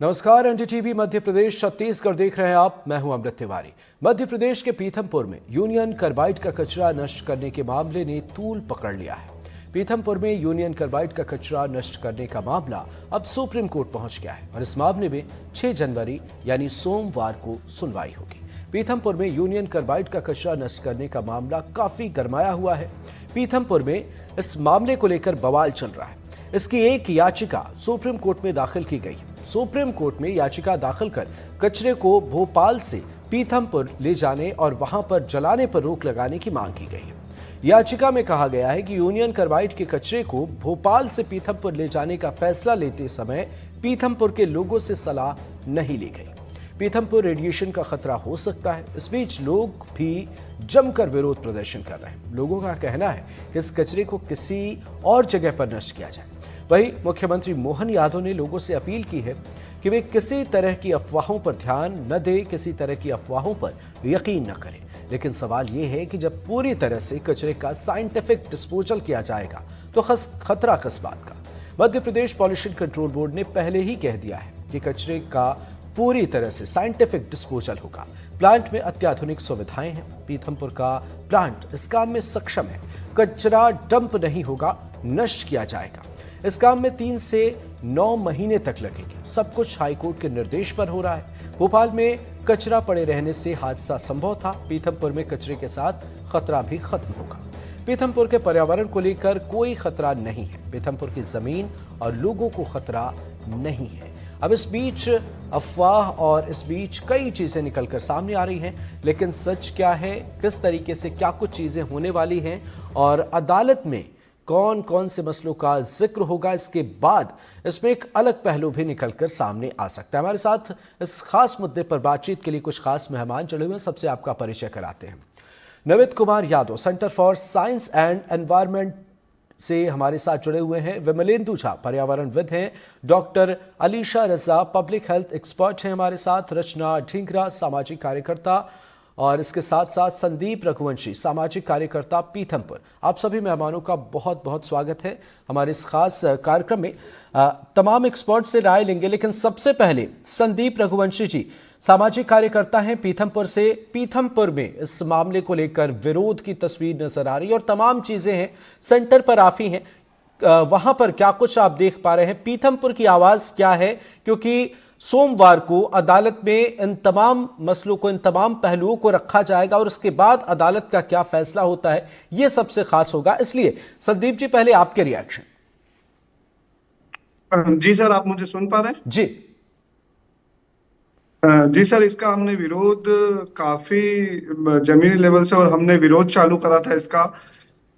नमस्कार, एनडीटीवी मध्य प्रदेश छत्तीसगढ़ देख रहे हैं आप। मैं हूं अमृत तिवारी। मध्य प्रदेश के पीथमपुर में यूनियन कार्बाइड का कचरा नष्ट करने के मामले ने तूल पकड़ लिया है। पीथमपुर में यूनियन कार्बाइड का कचरा नष्ट करने का मामला अब सुप्रीम कोर्ट पहुंच गया है और इस मामले में 6 जनवरी यानी सोमवार को सुनवाई होगी। पीथमपुर में यूनियन कार्बाइड का कचरा नष्ट करने का मामला काफी गरमाया हुआ है। पीथमपुर में इस मामले को लेकर बवाल चल रहा है। इसकी एक याचिका सुप्रीम कोर्ट में दाखिल की गई। सुप्रीम कोर्ट में याचिका दाखिल कर कचरे को भोपाल से पीथमपुर ले जाने और वहां पर जलाने पर रोक लगाने की मांग की गई है। याचिका में कहा गया है कि यूनियन कार्बाइड के कचरे को भोपाल से पीथमपुर ले जाने का फैसला लेते समय पीथमपुर के लोगों से सलाह नहीं ली गई। पीथमपुर रेडिएशन का खतरा हो सकता है। इस बीच लोग भी जमकर विरोध प्रदर्शन कर रहे हैं। लोगों का कहना है कि इस कचरे को किसी और जगह पर नष्ट किया जाए। वहीं मुख्यमंत्री मोहन यादव ने लोगों से अपील की है कि वे किसी तरह की अफवाहों पर ध्यान न दें, किसी तरह की अफवाहों पर यकीन न करें। लेकिन सवाल यह है कि जब पूरी तरह से कचरे का साइंटिफिक डिस्पोजल किया जाएगा तो खतरा किस बात का। Madhya Pradesh pollution control board ने पहले ही कह दिया है कि कचरे का पूरी तरह से साइंटिफिक डिस्पोजल होगा। प्लांट में अत्याधुनिक सुविधाएं हैं। पीथमपुर का प्लांट इस काम में सक्षम है। कचरा डंप नहीं होगा, नष्ट किया जाएगा। इस काम में 3 से 9 महीने तक लगेंगे। सब कुछ हाईकोर्ट के निर्देश पर हो रहा है। भोपाल में कचरा पड़े रहने से हादसा संभव था। पीथमपुर में कचरे के साथ खतरा भी खत्म होगा। पीथमपुर के पर्यावरण को लेकर कोई खतरा नहीं है। पीथमपुर की जमीन और लोगों को खतरा नहीं है। अब इस बीच अफवाह और इस बीच कई चीजें निकलकर सामने आ रही हैं, लेकिन सच क्या है, किस तरीके से क्या कुछ चीजें होने वाली हैं और अदालत में कौन कौन से मसलों का जिक्र होगा, इसके बाद इसमें एक अलग पहलू भी निकलकर सामने आ सकता है। हमारे साथ इस खास मुद्दे पर बातचीत के लिए कुछ खास मेहमान जुड़े हुए हैं। सबसे आपका परिचय कराते हैं। Navid Kumar Yadav centre for science and environment से हमारे साथ जुड़े हुए हैं। विमलेंदु झा पर्यावरणविद हैं। डॉक्टर अलीशा रजा पब्लिक हेल्थ एक्सपर्ट हैं हमारे साथ। रचना ढींगरा सामाजिक कार्यकर्ता और इसके साथ साथ संदीप रघुवंशी सामाजिक कार्यकर्ता पीथमपुर। आप सभी मेहमानों का बहुत बहुत स्वागत है हमारे इस खास कार्यक्रम में। तमाम एक्सपर्ट से राय लेंगे, लेकिन सबसे पहले संदीप रघुवंशी जी सामाजिक कार्यकर्ता हैं पीथमपुर से। पीथमपुर में इस मामले को लेकर विरोध की तस्वीर नजर आ रही है और तमाम चीजें हैं। सेंटर पर आप ही हैं, वहां पर क्या कुछ आप देख पा रहे हैं? पीथमपुर की आवाज क्या है? क्योंकि सोमवार को अदालत में इन तमाम मसलों को, इन तमाम पहलुओं को रखा जाएगा और उसके बाद अदालत का क्या फैसला होता है यह सबसे खास होगा। इसलिए संदीप जी, पहले आपके रिएक्शन। जी सर, आप मुझे सुन पा रहे हैं? जी जी सर, इसका हमने विरोध काफी जमीनी लेवल से और हमने विरोध चालू करा था इसका।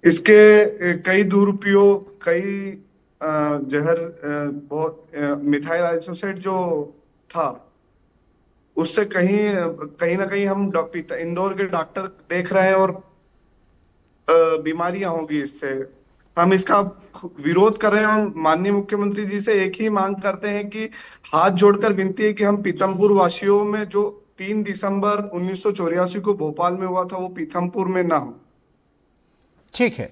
इसके कई दुरुपयोग, कई जहर, बहुत मिथाइल आइसोसेट जो था, उससे कहीं कहीं ना कहीं हम इंदौर के डॉक्टर देख रहे हैं और बीमारियां होगी इससे। हम इसका विरोध कर रहे हैं और माननीय मुख्यमंत्री जी से एक ही मांग करते हैं कि हाथ जोड़कर विनती है कि हम पीथमपुर वासियों में जो 3 दिसंबर 1984 को भोपाल में हुआ था वो पीथमपुर में ना हो। ठीक है।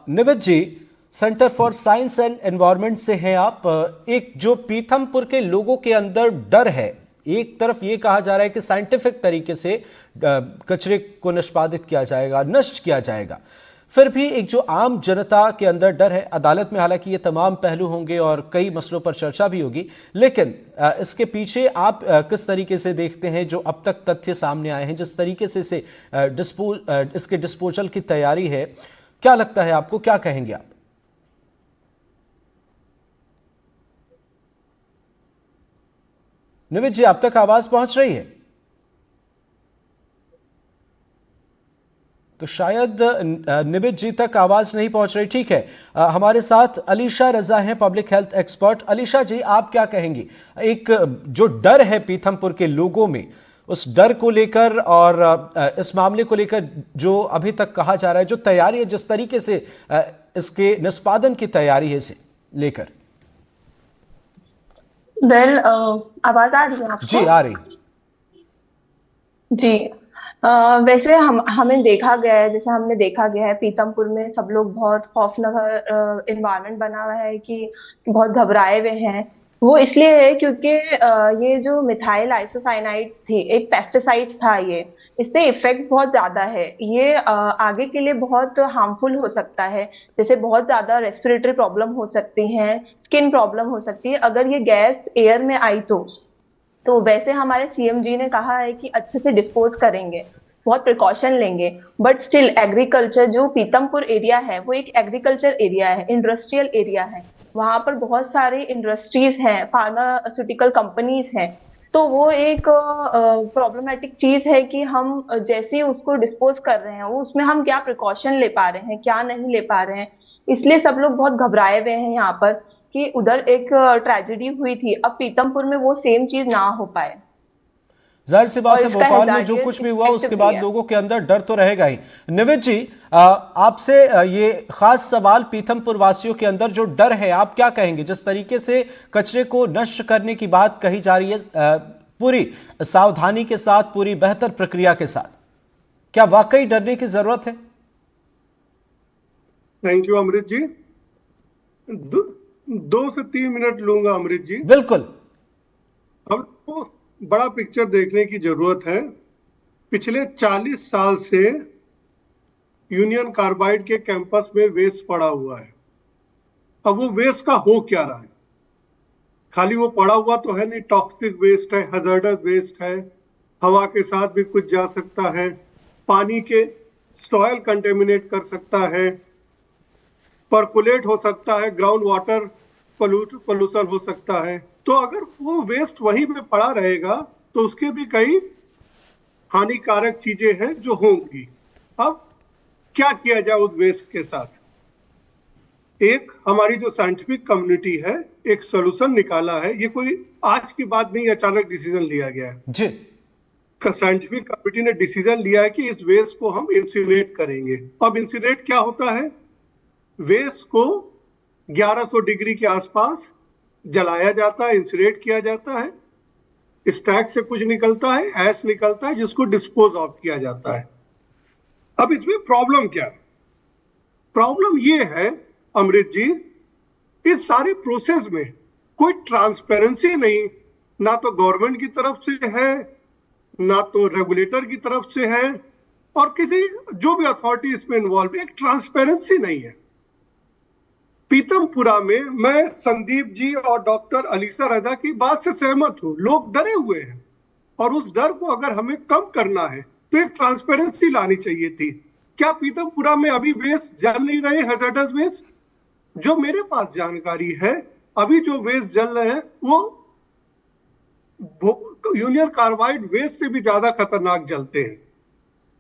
Nivid ji centre for science and environment से हैं आप। एक जो पीथमपुर के लोगों के अंदर डर है, एक तरफ ये कहा जा रहा है कि साइंटिफिक तरीके से कचरे को निष्पादित किया जाएगा, नष्ट किया जाएगा, फिर भी एक जो आम जनता के अंदर डर है। अदालत में हालांकि ये तमाम पहलू होंगे और कई मसलों पर चर्चा भी होगी, लेकिन इसके पीछे आप किस तरीके से देखते हैं जो अब तक तथ्य सामने आए हैं, जिस तरीके से इसके डिस्पोजल की तैयारी है, क्या लगता है आपको, क्या कहेंगे आप? निविद जी, आप तक आवाज पहुंच रही है? तो शायद निविद जी तक आवाज नहीं पहुंच रही। ठीक है, हमारे साथ अलीशा रजा हैं पब्लिक हेल्थ एक्सपर्ट। अलीशा जी, आप क्या कहेंगी? एक जो डर है पीथमपुर के लोगों में, उस डर को लेकर और इस मामले को लेकर जो अभी तक कहा जा रहा है, जो तैयारी है, जिस तरीके से इसके निष्पादन की तैयारी है, इसे लेकर। आवाज आ रही है आपको? जी आ रही। जी। वैसे हमें देखा गया है, जैसे हमने देखा गया है पीतमपुर में सब लोग बहुत खौफनाक एनवायरनमेंट बना हुआ है कि बहुत घबराए हुए हैं। वो इसलिए है क्योंकि ये जो मिथाइल आइसोसाइनाइड थी, एक पेस्टिसाइड था ये। इससे इफेक्ट बहुत ज्यादा है। ये आगे के लिए बहुत हार्मफुल हो सकता है। जैसे बहुत ज्यादा रेस्पिरेटरी प्रॉब्लम हो सकती है, स्किन प्रॉब्लम हो सकती है अगर ये गैस एयर में आई तो वैसे हमारे सीएम जी ने कहा है कि अच्छे से डिस्पोज करेंगे, बहुत प्रिकॉशन लेंगे। बट स्टिल एग्रीकल्चर, जो पीतमपुर एरिया है वो एक एग्रीकल्चर एरिया है, इंडस्ट्रियल एरिया है। वहां पर बहुत सारी इंडस्ट्रीज हैं, फार्मास्यूटिकल कंपनीज हैं। तो वो एक प्रॉब्लमेटिक चीज है कि हम जैसे ही उसको डिस्पोज कर रहे हैं, वो उसमें हम क्या प्रिकॉशन ले पा रहे हैं, क्या नहीं ले पा रहे हैं। इसलिए सब लोग बहुत घबराए हुए हैं यहाँ पर कि उधर एक ट्रेजेडी हुई थी, अब पीतमपुर में वो सेम चीज ना हो पाए। जाहिर सी और बात है, इसका भोपाल में जो हैजार्डियस कुछ भी हुआ इफेक्ट उसके भी बाद है। लोगों के अंदर डर तो रहेगा ही। निविद जी, आपसे ये खास सवाल, पीथमपुर वासियों के अंदर जो डर है, आप क्या कहेंगे जिस तरीके से कचरे को नष्ट करने की बात कही जा रही है, पूरी सावधानी के साथ, पूरी बेहतर प्रक्रिया के साथ, क्या वाकई डरने की जरूरत है? थैंक यू अमृत जी। 2 से 3 मिनट लूंगा अमृत जी। बिल्कुल। हमको बड़ा पिक्चर देखने की जरूरत है। पिछले 40 साल से यूनियन कार्बाइड के कैंपस में वेस्ट पड़ा हुआ है। अब वो वेस्ट का हो क्या रहा है? खाली वो पड़ा हुआ तो है नहीं, टॉक्सिक वेस्ट है, हजार्डस वेस्ट है, हवा के साथ भी कुछ जा सकता है, पानी के सॉयल कंटेमिनेट कर सकता है, परकुलेट हो सकता है, ग्राउंड वाटर पोल्यूशन हो सकता है। तो अगर वो वेस्ट वहीं पे पड़ा रहेगा तो उसके भी कई हानिकारक चीजें हैं जो होंगी। अब क्या किया जाए उस वेस्ट के साथ? एक हमारी जो साइंटिफिक कम्युनिटी है, एक सोल्यूशन निकाला है। ये कोई आज की बात नहीं, अचानक डिसीजन लिया गया है। जी। साइंटिफिक कम्युनिटी ने डिसीजन लिया है कि इस वेस्ट को हम इंसिनरेट करेंगे। अब इंसिनरेट क्या होता है? वेस्ट को 1100 डिग्री के आसपास जलाया जाता है, इंसिनरेट किया जाता है, स्टैक से कुछ निकलता है, ऐश निकलता है, जिसको डिस्पोज ऑफ किया जाता है। अब इसमें प्रॉब्लम क्या है? प्रॉब्लम ये है अमृत जी, इस सारे प्रोसेस में कोई ट्रांसपेरेंसी नहीं, ना तो गवर्नमेंट की तरफ से है, ना तो रेगुलेटर की तरफ से है, और किसी जो भी अथॉरिटी इसमें इन्वॉल्व है, एक ट्रांसपेरेंसी नहीं है। पीतमपुरा में मैं संदीप जी और डॉक्टर अलीसा रजा की बात से सहमत हूं। लोग डरे हुए हैं और उस डर को अगर हमें कम करना है तो एक ट्रांसपेरेंसी लानी चाहिए थी। क्या पीतमपुरा में अभी वेस्ट जल नहीं रहे, हैजार्डस वेस्ट? जो मेरे पास जानकारी है, अभी जो वेस्ट जल रहे हैं वो यूनियन कार्बाइड वेस्ट से भी ज्यादा खतरनाक जलते हैं।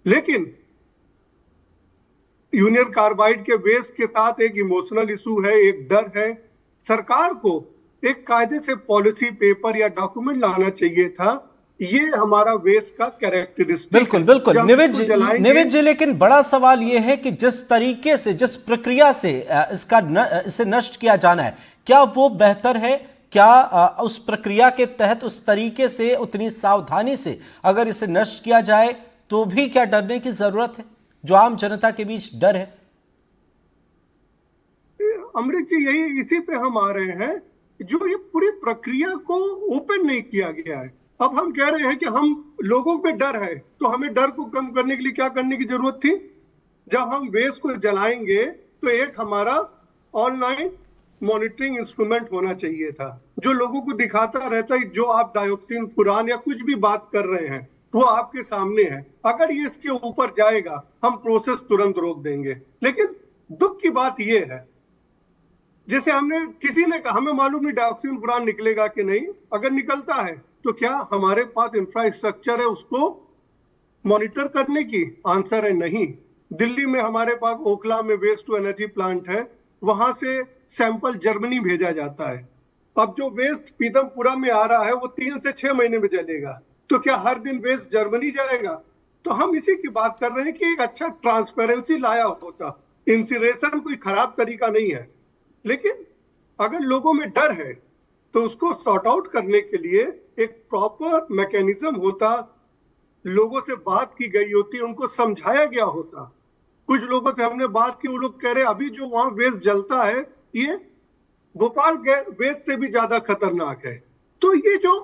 लेकिन यूनियन कार्बाइड के वेस्ट के साथ एक इमोशनल इशू है, एक डर है। सरकार को एक कायदे से पॉलिसी पेपर या डॉक्यूमेंट लाना चाहिए था। ये हमारा वेस्ट का कैरेक्टरिस्टिक बिल्कुल बिल्कुल। निविद जी, लेकिन बड़ा सवाल यह है कि जिस तरीके से, जिस प्रक्रिया से इसे नष्ट किया जाना है, क्या वो बेहतर है? क्या उस प्रक्रिया के तहत, उस तरीके से, उतनी सावधानी से अगर इसे नष्ट किया जाए तो भी क्या डरने की जरूरत है, जो आम जनता के बीच डर है? अमृत जी, यही इसी पे हम आ रहे हैं, जो ये पूरी प्रक्रिया को ओपन नहीं किया गया है। अब हम कह रहे हैं कि हम लोगों में डर है, तो हमें डर को कम करने के लिए क्या करने की जरूरत थी? जब हम वेस्ट को जलाएंगे तो एक हमारा ऑनलाइन मॉनिटरिंग इंस्ट्रूमेंट होना चाहिए था, जो लोगों को दिखाता रहता है जो आप डायोक्सिन, फुरान या कुछ भी बात कर रहे हैं वो आपके सामने है। अगर ये इसके ऊपर जाएगा हम प्रोसेस तुरंत रोक देंगे। लेकिन दुख की बात ये है, जैसे हमने किसी ने कहा, हमें मालूम नहीं डायोक्सिन फुरान निकलेगा कि नहीं। अगर निकलता है तो क्या हमारे पास इंफ्रास्ट्रक्चर है उसको मॉनिटर करने की? आंसर है नहीं। दिल्ली में हमारे पास ओखला में वेस्ट टू एनर्जी प्लांट है, वहां से सैंपल जर्मनी भेजा जाता है। अब जो वेस्ट पीतमपुरा में आ रहा है वो 3 से 6 महीने में चलेगा, तो क्या हर दिन वेस्ट जर्मनी जाएगा? तो हम इसी की बात कर रहे हैं कि एक अच्छा ट्रांसपेरेंसी लाया होता। इंसिनरेशन कोई खराब तरीका नहीं है, लेकिन अगर लोगों में डर है तो उसको सॉर्ट आउट करने के लिए एक प्रॉपर मैकेनिज्म होता, लोगों से बात की गई होती, उनको समझाया गया होता। कुछ लोगों से हमने बात की, वो लोग कह रहे अभी जो वहां वेस्ट जलता है ये भोपाल वेस्ट से भी ज्यादा खतरनाक है। तो ये जो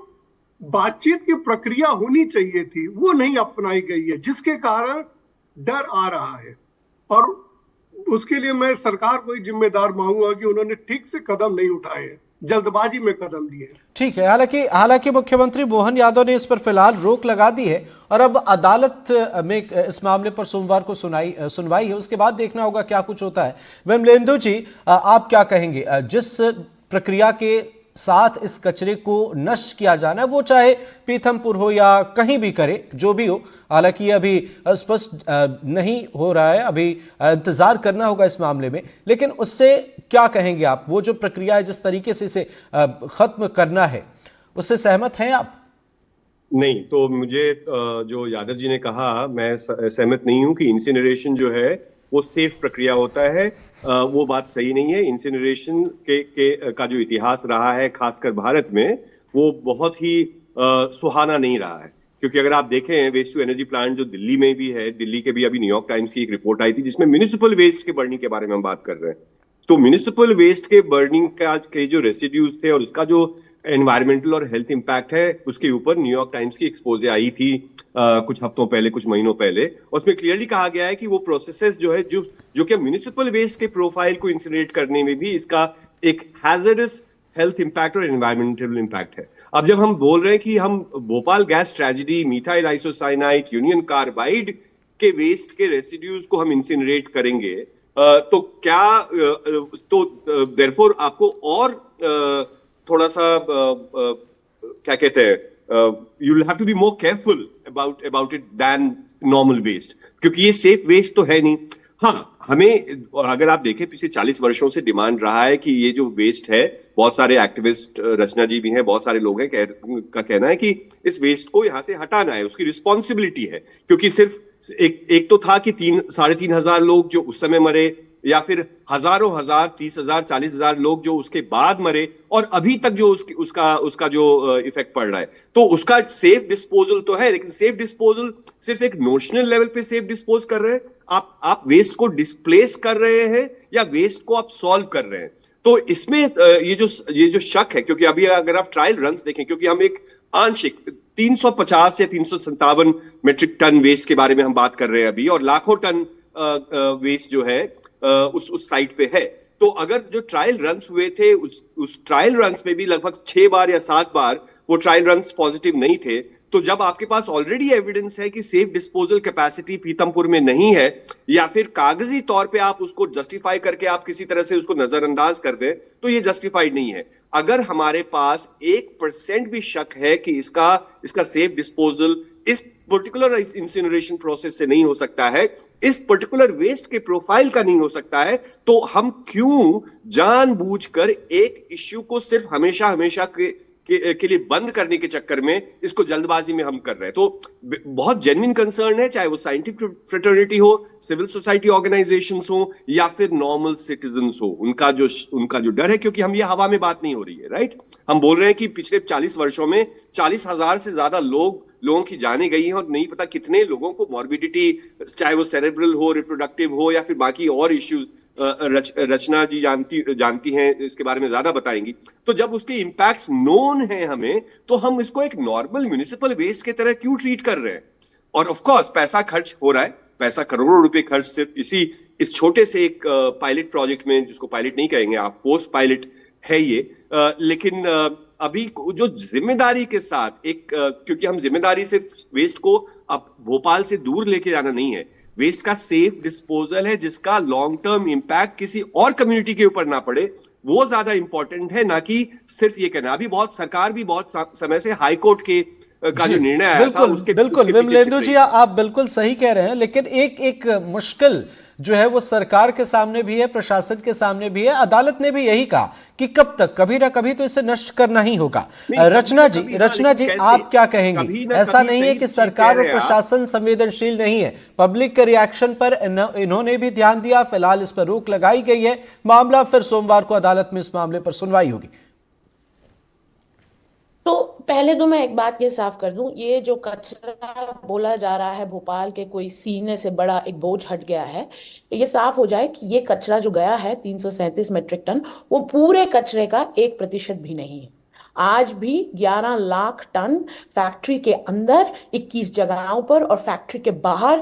बातचीत की प्रक्रिया होनी चाहिए थी वो नहीं अपनाई गई है, जिसके कारण डर आ रहा है। और उसके लिए मैं सरकार को ही जिम्मेदार मानूंगा कि उन्होंने ठीक से कदम नहीं उठाए हैं, जल्दबाजी में कदम लिए। ठीक है, हालांकि मुख्यमंत्री मोहन यादव ने इस पर फिलहाल रोक लगा दी है और अब अदालत में इस मामले पर सोमवार को सुनवाई है। उसके बाद देखना होगा क्या कुछ होता है। विमलेंदु जी, आप क्या कहेंगे? जिस प्रक्रिया के साथ इस कचरे को नष्ट किया जाना है, वो चाहे पीथमपुर हो या कहीं भी करे, जो भी हो, हालांकि अभी स्पष्ट नहीं हो रहा है, अभी इंतजार करना होगा इस मामले में, लेकिन उससे क्या कहेंगे आप? वो जो प्रक्रिया है, जिस तरीके से इसे खत्म करना है, उससे सहमत हैं आप? नहीं, तो मुझे जो यादव जी ने कहा, मैं सहमत नहीं हूं कि इंसिनरेशन जो है वो सेफ प्रक्रिया होता है। वो बात सही नहीं है। इंसिनरेशन का जो इतिहास रहा है खासकर भारत में, वो बहुत ही सुहाना नहीं रहा है। क्योंकि अगर आप देखें वेस्ट टू एनर्जी प्लांट जो दिल्ली में भी है, दिल्ली के भी अभी न्यूयॉर्क टाइम्स की एक रिपोर्ट आई थी जिसमें म्युनिसिपल वेस्ट के बर्निंग के बारे में हम बात कर रहे हैं। तो म्युनिसिपल वेस्ट के बर्निंग के जो रेसिड्यूज थे और उसका जो एनवायरमेंटल और हेल्थ इंपैक्ट है, उसके ऊपर न्यूयॉर्क टाइम्स की एक्सपोजे आई थी कुछ हफ्तों पहले, कुछ महीनों पहले। और उसमें क्लियरली कहा गया है कि वो प्रोसेसेस जो है जो कि म्युनिसिपल वेस्ट के प्रोफाइल को इंसिनरेट करने में भी इसका एक हैजर्डस हेल्थ इंपैक्ट और एनवायरमेंटल इंपैक्ट है। अब जब हम बोल रहे हैं कि हम Bhopal gas tragedy, methyl isocyanide, union carbide के वेस्ट के रेसिड्यूज को हम इंसिनरेट करेंगे, तो क्या देयरफॉर आपको और थोड़ा सा क्या कहते हैं, you will have to be more careful about it than normal waste, क्योंकि ये सेफ वेस्ट तो है नहीं। हाँ, हमें, और अगर आप देखें पिछले 40 वर्षों से डिमांड रहा है कि ये जो वेस्ट है, बहुत सारे एक्टिविस्ट, रचना जी भी हैं, बहुत सारे लोग हैं का कहना है कि इस वेस्ट को यहां से हटाना है, उसकी रिस्पॉन्सिबिलिटी है। क्योंकि सिर्फ एक तो था कि 3,500 लोग जो उस समय मरे, या फिर हजारों हजार, 30,000, 40,000 लोग जो उसके बाद मरे, और अभी तक जो उसका जो इफेक्ट पड़ रहा है, तो उसका सेफ डिस्पोजल तो है, लेकिन सेफ डिस्पोजल सिर्फ एक नोशनल लेवल पे सेफ डिस्पोज कर रहे हैं आप वेस्ट को डिस्प्लेस कर रहे हैं या वेस्ट को आप सॉल्व कर रहे हैं। तो इसमें ये जो शक है, क्योंकि अभी अगर आप ट्रायल रन्स देखें, क्योंकि हम एक आंशिक 350 या 357 मेट्रिक टन वेस्ट के बारे में हम बात कर रहे हैं अभी, और लाखों टन वेस्ट जो है उस साइट पे है। तो अगर जो ट्रायल रन्स हुए थे, उस ट्रायल रन्स में भी लगभग 6 बार या 7 बार वो ट्रायल रन्स पॉजिटिव नहीं थे। तो जब आपके पास ऑलरेडी एविडेंस है कि सेफ डिस्पोजल कैपेसिटी पीथमपुर में नहीं है, या फिर कागजी तौर पे आप उसको जस्टिफाई करके आप किसी तरह से उसको नजरअंदाज कर दें, तो ये जस्टिफाइड नहीं है। अगर हमारे पास 1% भी शक है कि इसका सेफ डिस्पोजल इस पर्टिकुलर इंसिनरेशन प्रोसेस से नहीं हो सकता है, इस पर्टिकुलर वेस्ट के प्रोफाइल का नहीं हो सकता है, तो हम क्यों जानबूझकर एक इश्यू को सिर्फ हमेशा हमेशा के लिए बंद करने के चक्कर में इसको जल्दबाजी में हम कर रहे हैं? तो बहुत जेन्युइन कंसर्न है, चाहे वो साइंटिफिक फ्रेटर्निटी हो, सिविल सोसाइटी ऑर्गेनाइजेशंस हो, या फिर नॉर्मल सिटीजन्स हो, उनका जो डर है, क्योंकि हम ये हवा में बात नहीं हो रही है, राइट? हम बोल रहे हैं कि पिछले 40 वर्षों में 40,000 से ज्यादा लोगों की जानें गई हैं, और नहीं पता कितने लोगों को मॉर्बिडिटी, चाहे वो सेरेब्रल हो, रिप्रोडक्टिव हो, या फिर बाकी और इश्यूज रचना जी जानती हैं, इसके बारे में ज्यादा बताएंगी। तो जब उसके इंपैक्ट्स नोन हैं हमें, तो हम इसको एक नॉर्मल म्युनिसिपल वेस्ट की तरह क्यों ट्रीट कर रहे हैं? और ऑफ कोर्स पैसा खर्च हो रहा है, पैसा करोड़ों रुपए खर्च सिर्फ इस छोटे से एक पायलट प्रोजेक्ट में, जिसको पायलट नहीं कहेंगे आप, पोस्ट पायलट है ये। लेकिन अभी जो जिम्मेदारी के साथ क्योंकि हम जिम्मेदारी से वेस्ट को अब भोपाल से दूर लेके जाना नहीं है, वेस्ट का सेफ डिस्पोजल है जिसका लॉन्ग टर्म इंपैक्ट किसी और कम्युनिटी के ऊपर ना पड़े, वो ज्यादा इंपॉर्टेंट है, ना कि सिर्फ ये कहना। अभी सरकार भी बहुत समय से हाई कोर्ट का जो निर्णय आया था उसके बिल्कुल विमलेंदु जी, आप बिल्कुल सही कह रहे हैं, लेकिन एक मुश्किल जो है वो सरकार के सामने भी है, प्रशासन के सामने भी है। अदालत ने भी यही कहा कि कब तक, कभी ना कभी तो इसे नष्ट करना ही होगा। रचना जी आप क्या कहेंगी? ऐसा नहीं है कि सरकार और प्रशासन संवेदनशील नहीं है, पब्लिक के रिएक्शन पर इन्होंने भी ध्यान दिया, फिलहाल इस पर रोक लगाई गई है, मामला फिर सोमवार को अदालत में इस मामले पर सुनवाई होगी। तो पहले तो मैं एक बात ये साफ कर दूं, ये जो कचरा बोला जा रहा है भोपाल के कोई सीने से बड़ा एक बोझ हट गया है, ये साफ हो जाए कि ये कचरा जो गया है 337 मीट्रिक टन, वो पूरे कचरे का 1% भी नहीं है। आज भी 11 लाख टन फैक्ट्री के अंदर 21 जगहों पर और फैक्ट्री के बाहर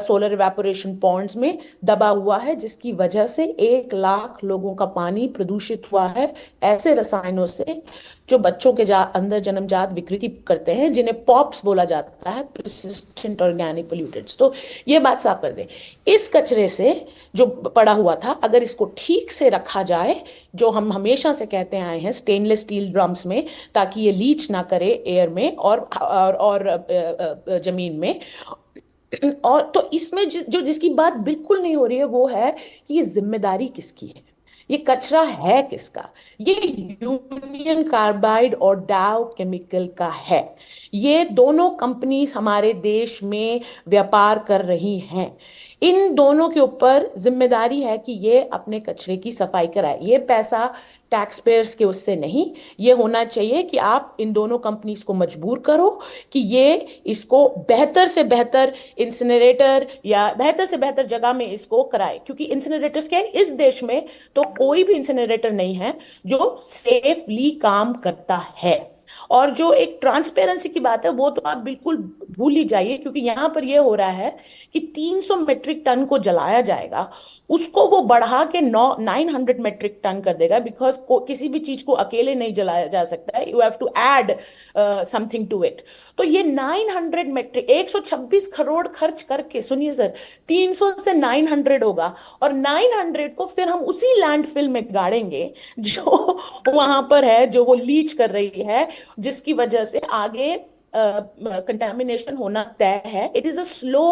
सोलर इवेपोरेशन पॉन्ड्स में दबा हुआ है, जिसकी वजह से 1 लाख लोगों का पानी प्रदूषित हुआ है ऐसे रसायनों से जो बच्चों के अंदर जन्मजात विकृति करते हैं, जिन्हें पॉप्स बोला जाता है, persistent ऑर्गेनिक पोल्यूटेंट्स। तो ये बात साफ कर दें, इस कचरे से जो पड़ा हुआ था, अगर इसको ठीक से रखा जाए, जो हम हमेशा से कहते आए हैं, स्टेनलेस स्टील ड्रम्स में, ताकि ये लीच ना करे एयर में और जमीन में। और तो इसमें जो जिसकी बात बिल्कुल नहीं हो रही है वो है कि ये जिम्मेदारी किसकी है, ये कचरा है किसका। ये यूनियन कार्बाइड और डाउ केमिकल का है। ये दोनों कंपनीज हमारे देश में व्यापार कर रही हैं। इन दोनों के ऊपर जिम्मेदारी है कि ये अपने कचरे की सफाई कराए। ये पैसा टैक्स पेयर्स के उससे नहीं, ये होना चाहिए कि आप इन दोनों कंपनीज को मजबूर करो कि ये इसको बेहतर से बेहतर इंसिनरेटर या बेहतर से बेहतर जगह में इसको कराए, क्योंकि इंसिनरेटर्स के इस देश में तो कोई भी इंसिनरेटर नहीं है जो सेफली काम करता है। और जो एक ट्रांसपेरेंसी की बात है वो तो आप बिल्कुल भूल ही जाइए, क्योंकि यहां पर यह हो रहा है कि 300 मीट्रिक टन को जलाया जाएगा, उसको वो बढ़ा के 900 मीट्रिक टन कर देगा, बिकॉज किसी भी चीज को अकेले नहीं जलाया जा सकता है, you have to add something to it. तो ये 900 मीट्रिक 126 करोड़ खर्च करके, सुनिए सर, 300 से 900 होगा, और 900 को फिर हम उसी लैंडफिल में गाड़ेंगे जो वहां पर है, जो वो लीच कर रही है, जिसकी वजह से आगे कंटेमिनेशन होना तय है। It is a slow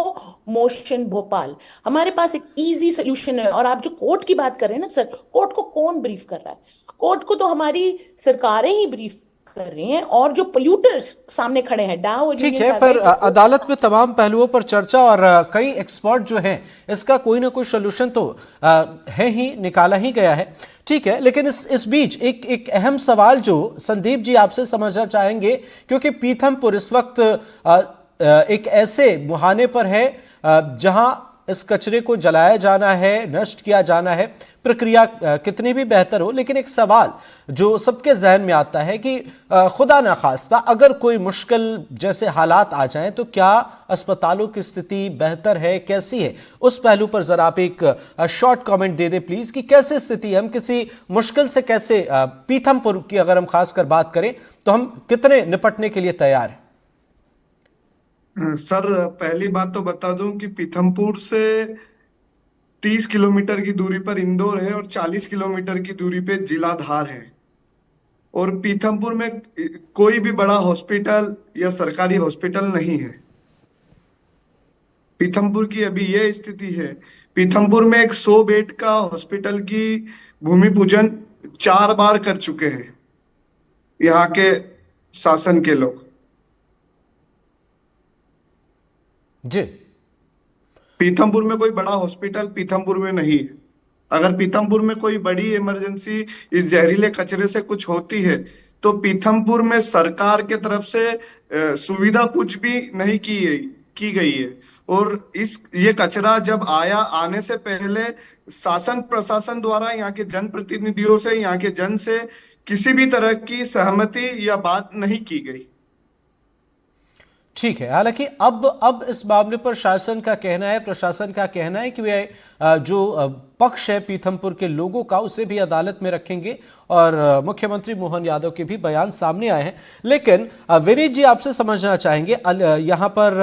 motion Bhopal. हमारे पास एक इजी सोल्यूशन है। और आप जो कोर्ट की बात कर रहे हैं ना सर, कोर्ट को कौन ब्रीफ कर रहा है? कोर्ट को तो हमारी सरकारें ही ब्रीफ कर रही हैं, और जो पोल्यूटर्स सामने खड़े हैं, डाउ और ठीक यूनियन है, पर कार्बाइड, अदालत में तमाम पहलुओं पर चर्चा और कई एक्सपर्ट जो हैं, इसका कोई ना कोई सोल्यूशन तो है ही, निकाला ही गया है। ठीक है, लेकिन इस बीच एक अहम सवाल जो संदीप जी आपसे समझना चाहेंगे, क्योंकि पीथमपुर इस वक्त एक ऐसे मुहाने पर है जहां इस कचरे को जलाया जाना है, नष्ट किया जाना है। प्रक्रिया कितनी भी बेहतर हो, लेकिन एक सवाल जो सबके जहन में आता है कि खुदा ना खास्ता अगर कोई मुश्किल जैसे हालात आ जाएं तो क्या अस्पतालों की स्थिति बेहतर है, कैसी है? उस पहलू पर जरा आप एक short comment they they please, कि कैसे स्थिति है, हम किसी मुश्किल से कैसे, पीथमपुर की अगर हम खासकर बात करें तो हम कितने निपटने के लिए तैयार हैं? सर, पहली बात तो बता दूं कि पीथमपुर से 30 किलोमीटर की दूरी पर इंदौर है और 40 किलोमीटर की दूरी पे जिला धार है। और पीथमपुर में कोई भी बड़ा हॉस्पिटल या सरकारी हॉस्पिटल नहीं है। पीथमपुर की अभी ये स्थिति है। पीथमपुर में एक 100 बेड का हॉस्पिटल की भूमि पूजन 4 बार कर चुके हैं यहाँ के शासन के लोग। जी, पीथमपुर में कोई बड़ा हॉस्पिटल पीथमपुर में नहीं है। अगर पीथमपुर में कोई बड़ी इमरजेंसी इस जहरीले कचरे से कुछ होती है तो पीथमपुर में सरकार के तरफ से सुविधा कुछ भी नहीं की गई है। और ये कचरा जब आने से पहले शासन प्रशासन द्वारा यहाँ के जनप्रतिनिधियों से, यहाँ के जन से किसी भी तरह की सहमति या बात नहीं की गई। ठीक है, हालांकि अब इस मामले पर शासन का कहना है, प्रशासन का कहना है कि वे जो पक्ष है पीथमपुर के लोगों का, उसे भी अदालत में रखेंगे, और मुख्यमंत्री मोहन यादव के भी बयान सामने आए हैं। लेकिन विनीत जी आपसे समझना चाहेंगे, यहां पर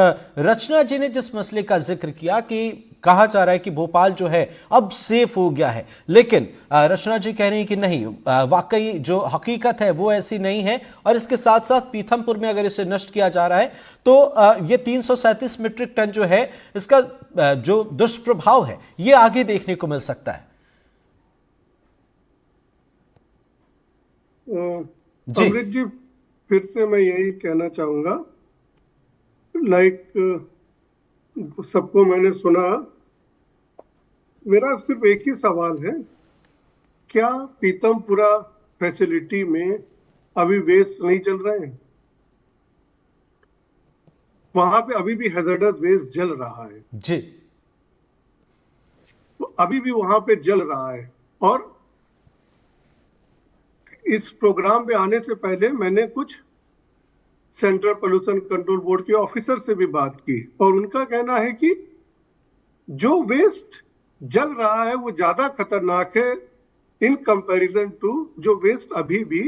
रचना जी ने जिस मसले का जिक्र किया कि कहा जा रहा है कि भोपाल जो है अब सेफ हो गया है, लेकिन रचना जी कह रही हैं कि नहीं, वाकई जो हकीकत है वो ऐसी नहीं है। और इसके साथ साथ पीथमपुर में अगर इसे नष्ट किया जा रहा है तो ये 337 मीट्रिक टन जो है, इसका जो दुष्प्रभाव है ये आगे देखने को मिल सकता है। अमृत जी, फिर से मैं यही कहना चाहूंगा, सबको मैंने सुना, मेरा सिर्फ एक ही सवाल है, क्या पीथमपुरा फैसिलिटी में अभी वेस्ट नहीं चल रहे हैं? वहां पे अभी भी हैजर्डस वेस्ट जल रहा है, जी। तो अभी भी वहां पे जल रहा है। और इस प्रोग्राम पे आने से पहले मैंने कुछ सेंट्रल पोल्यूशन कंट्रोल बोर्ड के ऑफिसर से भी बात की, और उनका कहना है कि जो वेस्ट जल रहा है वो ज्यादा खतरनाक है इन कंपैरिजन टू जो वेस्ट अभी भी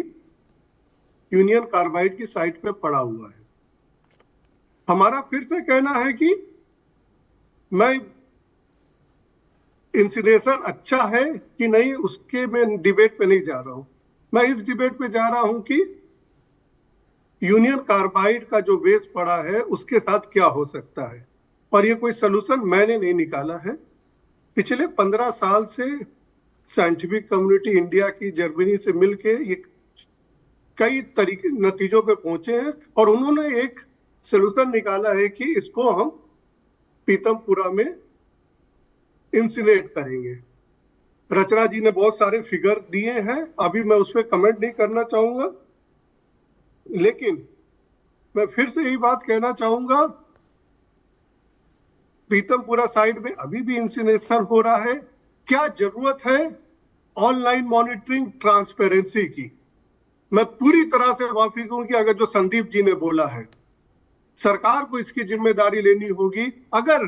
यूनियन कार्बाइड की साइट पे पड़ा हुआ है। हमारा फिर से कहना है कि मैं इंसिनरेशन अच्छा है कि नहीं उसके मैं डिबेट पे नहीं जा रहा हूं, मैं इस डिबेट पे जा रहा हूं कि यूनियन कार्बाइड का जो वेस्ट पड़ा है उसके साथ क्या हो सकता है। और ये कोई सलूशन मैंने नहीं निकाला है, पिछले 15 साल से साइंटिफिक कम्युनिटी इंडिया की जर्मनी से मिलके ये कई तरीके नतीजों पे पहुंचे हैं, और उन्होंने एक सलूशन निकाला है कि इसको हम पीतमपुरा में इंसिनेट करेंगे। रचना जी ने बहुत सारे फिगर दिए हैं, अभी मैं उस पर कमेंट नहीं करना चाहूंगा, लेकिन मैं फिर से यही बात कहना चाहूंगा, पीतमपुरा साइड में अभी भी इंसिनेशन हो रहा है। क्या जरूरत है ऑनलाइन मॉनिटरिंग ट्रांसपेरेंसी की? मैं पूरी तरह से वाकिफ हूं कि अगर जो संदीप जी ने बोला है, सरकार को इसकी जिम्मेदारी लेनी होगी। अगर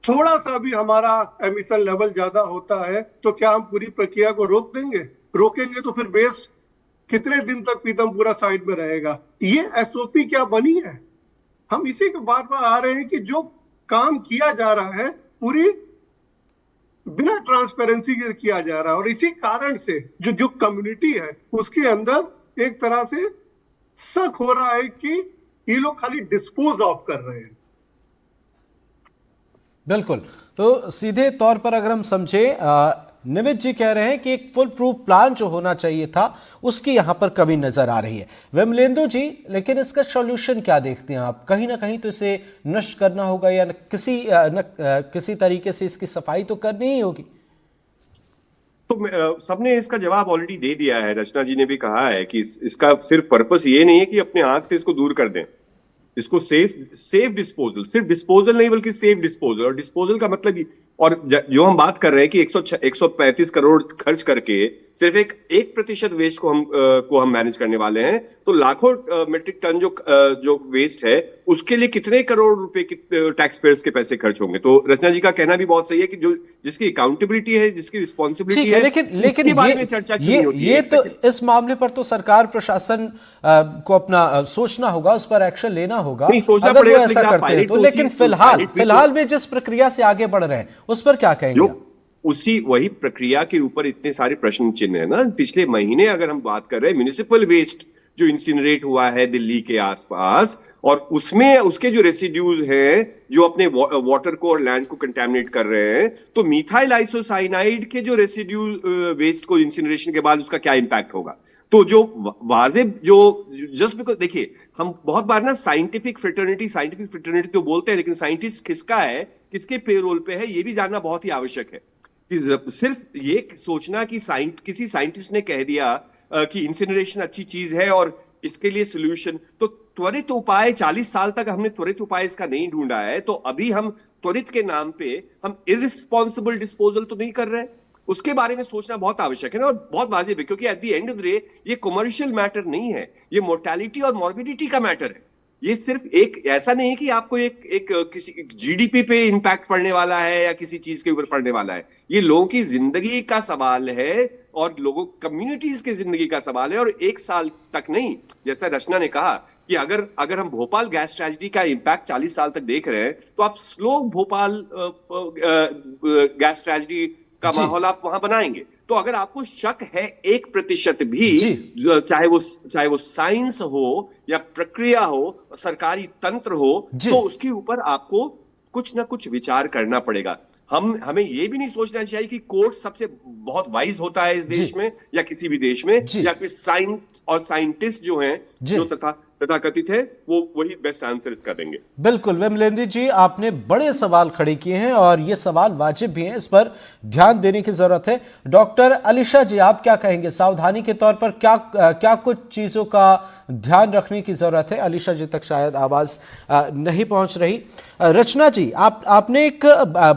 थोड़ा सा भी हमारा एमिशन लेवल ज्यादा होता है तो क्या हम पूरी प्रक्रिया को रोक देंगे? रोकेंगे तो फिर वेस्ट कितने दिन तक पीतमपुरा साइड में रहेगा? ये एसओपी क्या बनी है? हम इसी के बार बार आ रहे हैं कि जो काम किया जा रहा है पूरी बिना ट्रांसपेरेंसी के किया जा रहा है, और इसी कारण से जो कम्युनिटी है उसके अंदर एक तरह से शक हो रहा है कि ये लोग खाली डिस्पोज ऑफ कर रहे हैं। बिल्कुल। तो सीधे तौर पर अगर हम समझे, निविद जी कह रहे हैं कि एक फुल प्रूफ प्लान जो होना चाहिए था उसकी यहां पर कमी नजर आ रही है। विमलेंदु जी, लेकिन इसका सॉल्यूशन क्या देखते हैं आप? कहीं ना कहीं तो इसे नष्ट करना होगा, या किसी तरीके से इसकी सफाई तो करनी ही होगी। तो सबने इसका जवाब ऑलरेडी दे दिया है। रचना जी ने भी कहा है कि इसका सिर्फ पर्पस ये नहीं है कि अपने आंख से इसको दूर कर दें, इसको सेफ डिस्पोजल, सिर्फ डिस्पोजल नहीं बल्कि सेफ डिस्पोजल। और डिस्पोजल का मतलब, और जो हम बात कर रहे हैं कि 135 करोड़ खर्च करके सिर्फ 1% वेस्ट को हम मैनेज करने वाले हैं, तो लाखों मेट्रिक टन जो वेस्ट है उसके लिए कितने करोड़ रुपए टैक्स पेयर्स के पैसे खर्च होंगे। तो रचना जी का कहना भी बहुत सही है कि जो जिसकी अकाउंटेबिलिटी है, जिसकी रिस्पॉन्सिबिलिटी है, लेकिन बारे में चर्चा क्यों नहीं होती ये तो इस मामले पर तो सरकार प्रशासन को अपना सोचना होगा, उस पर एक्शन लेना होगा अगर वो ऐसा करते हैं तो। लेकिन फिलहाल वे जिस प्रक्रिया से आगे बढ़ रहे हैं उस पर क्या कहेंगे? वही प्रक्रिया के ऊपर इतने सारे प्रश्न चिन्ह है ना। पिछले महीने अगर हम बात कर रहे हैं म्युनिसिपल वेस्ट जो इंसिनरेट हुआ है दिल्ली के आसपास, और उसमें उसके जो रेसिड्यूज हैं जो अपने वाटर को और लैंड को कंटेमिनेट कर रहे हैं, तो मिथाइल आइसोसाइनाइड के जो रेसिड्यू वेस्ट को इंसिनरेशन के बाद उसका क्या इंपैक्ट होगा। तो जो वाजिब जो जस्ट बिकॉज, देखिए हम बहुत बार ना साइंटिफिक फ्रेटर्निटी तो बोलते हैं, लेकिन साइंटिस्ट किसका है, किसके पेरोल पे है, ये भी जानना बहुत ही आवश्यक है। कि सिर्फ ये सोचना कि किसी साइंटिस्ट ने कह दिया कि इंसिनरेशन अच्छी चीज है और इसके लिए सोल्यूशन, तो त्वरित उपाय 40 साल तक हमने त्वरित उपाय इसका नहीं ढूंढा है, तो अभी हम त्वरित के नाम पे हम इररिस्पॉन्सिबल डिस्पोजल तो नहीं कर रहे, उसके बारे में सोचना बहुत आवश्यक है ना, और बहुत वाजिब है। क्योंकि at the end of the day ये कमर्शियल मैटर नहीं है, ये मोर्टेलिटी और मॉर्बिडिटी का मैटर है। ये सिर्फ एक ऐसा नहीं है कि आपको एक किसी जीडीपी पे इंपैक्ट पड़ने वाला है या किसी चीज के ऊपर पड़ने वाला है, ये लोगों की जिंदगी का सवाल है और लोगों कम्युनिटीज की जिंदगी का सवाल है। और एक साल तक नहीं, जैसा रचना ने कहा कि अगर हम भोपाल गैस ट्रेजेडी का इंपैक्ट 40 साल तक देख रहे हैं, तो आप स्लो भोपाल गैस ट्रेजेडी का माहौल आप वहां बनाएंगे। तो अगर आपको शक है 1% भी, चाहे वो साइंस हो या प्रक्रिया हो, सरकारी तंत्र हो, तो उसके ऊपर आपको कुछ ना कुछ विचार करना पड़ेगा। हमें ये भी नहीं सोचना चाहिए कि कोर्ट सबसे बहुत वाइज होता है इस देश में या किसी भी देश में, या फिर साइंस और साइंटिस्ट जो हैं जो तथा तथाकथित है वो वही बेस्ट आंसर इसका देंगे। बिल्कुल विमलेंद्र जी, आपने बड़े सवाल खड़े किए हैं और ये सवाल वाजिब भी हैं, इस पर ध्यान देने की जरूरत है। डॉक्टर अलीशा जी, आप क्या कहेंगे, सावधानी के तौर पर क्या कुछ चीजों का ध्यान रखने की जरूरत है? अलीशा जी तक शायद आवाज नहीं पहुंच रही। रचना जी, आपने एक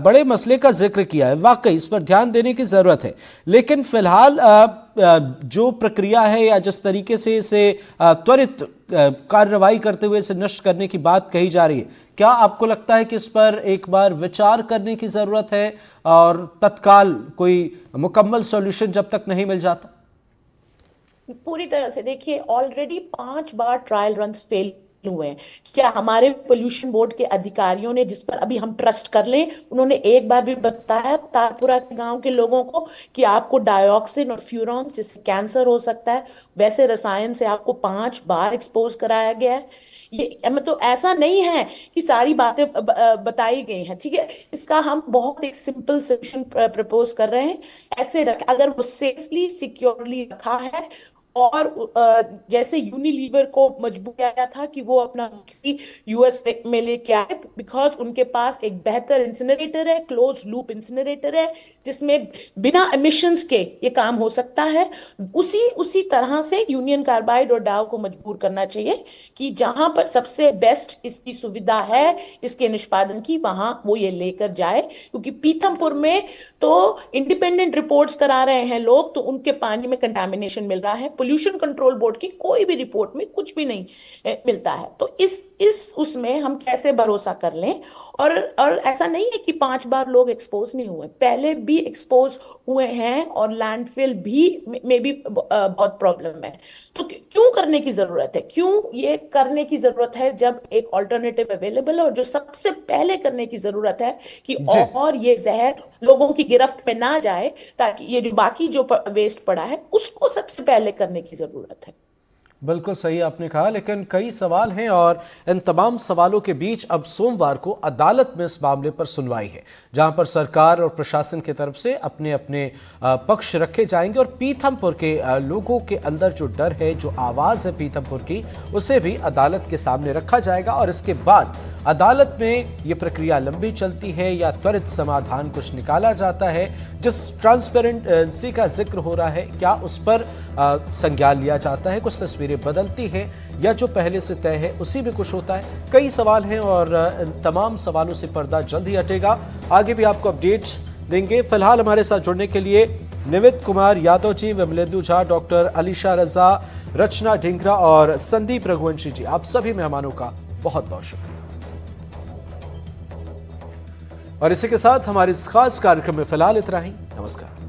बड़े मसले का जिक्र किया है, वाकई इस पर ध्यान देने की जरूरत है, लेकिन फिलहाल जो प्रक्रिया है या जिस तरीके से इसे त्वरित कार्रवाई करते हुए इसे नष्ट करने की बात कही जा रही है, क्या आपको लगता है कि इस पर एक बार विचार करने की जरूरत है और तत्काल कोई मुकम्मल सॉल्यूशन जब तक नहीं मिल जाता? पूरी तरह से देखिए, ऑलरेडी 5 बार ट्रायल रन फेल हुए हैं। क्या हमारे पोल्यूशन बोर्ड के अधिकारियों ने, जिस पर अभी हम ट्रस्ट कर लें, उन्होंने एक बार भी बताया तारपुरा के गांव के लोगों को कि आपको डाइऑक्सिन और फ्यूरॉन, जिससे कैंसर हो सकता है, वैसे रसायन से आपको 5 बार एक्सपोज कराया गया है? ये मतलब ऐसा नहीं है कि सारी बातें बताई गई हैं, ठीक है। इसका हम बहुत एक सिंपल सोल्यूशन प्रपोज कर रहे हैं। ऐसे अगर वो सेफली सिक्योरली रखा है, और जैसे यूनिलीवर को मजबूर किया गया था कि वो अपना यूएस में लेके आए, बिकॉज उनके पास एक बेहतर इंसिनरेटर है, क्लोज लूप इंसिनरेटर है, जिसमें बिना एमिशंस के ये काम हो सकता है। उसी तरह से यूनियन कार्बाइड और डाव को मजबूर करना चाहिए कि जहां पर सबसे बेस्ट इसकी सुविधा है इसके निष्पादन की, वहां वो ये लेकर जाए। क्योंकि पीथमपुर में तो इंडिपेंडेंट रिपोर्ट्स करा रहे हैं लोग, तो उनके पानी में कंटामिनेशन मिल रहा है। पोल्यूशन कंट्रोल बोर्ड की कोई भी रिपोर्ट में कुछ भी नहीं मिलता है। तो इस उसमें हम कैसे भरोसा कर लें? और ऐसा नहीं है कि 5 बार लोग एक्सपोज नहीं हुए, पहले भी एक्सपोज हुए हैं, और लैंडफिल भी में भी बहुत प्रॉब्लम है। तो क्यों करने की जरूरत है? क्यों ये करने की जरूरत है जब एक ऑल्टरनेटिव अवेलेबल है? और जो सबसे पहले करने की जरूरत है कि और ये जहर लोगों की गिरफ्त में ना जाए, ताकि ये जो बाकी जो वेस्ट पड़ा है उसको सबसे पहले करने की जरूरत है। बिल्कुल सही आपने कहा, लेकिन कई सवाल हैं और इन तमाम सवालों के बीच अब सोमवार को अदालत में इस मामले पर सुनवाई है, जहां पर सरकार और प्रशासन की तरफ से अपने अपने पक्ष रखे जाएंगे और पीथमपुर के लोगों के अंदर जो डर है, जो आवाज़ है पीथमपुर की, उसे भी अदालत के सामने रखा जाएगा। और इसके बाद अदालत में ये प्रक्रिया लंबी चलती है या त्वरित समाधान कुछ निकाला जाता है, जिस ट्रांसपेरेंसी का जिक्र हो रहा है, क्या उस पर संज्ञान लिया जाता है, कुछ तस्वीरें बदलती हैं, या जो पहले से तय है उसी में कुछ होता है? कई सवाल हैं और तमाम सवालों से पर्दा जल्द ही हटेगा। आगे भी आपको अपडेट देंगे। फिलहाल हमारे साथ जुड़ने के लिए निमित कुमार यादव जी, विमलेंदु झा, डॉक्टर अलीशा रजा, रचना ढिंगरा और संदीप रघुवंशी जी, आप सभी मेहमानों का बहुत बहुत शुक्रिया। और इसी के साथ हमारे इस खास कार्यक्रम में फिलहाल इतना ही। नमस्कार।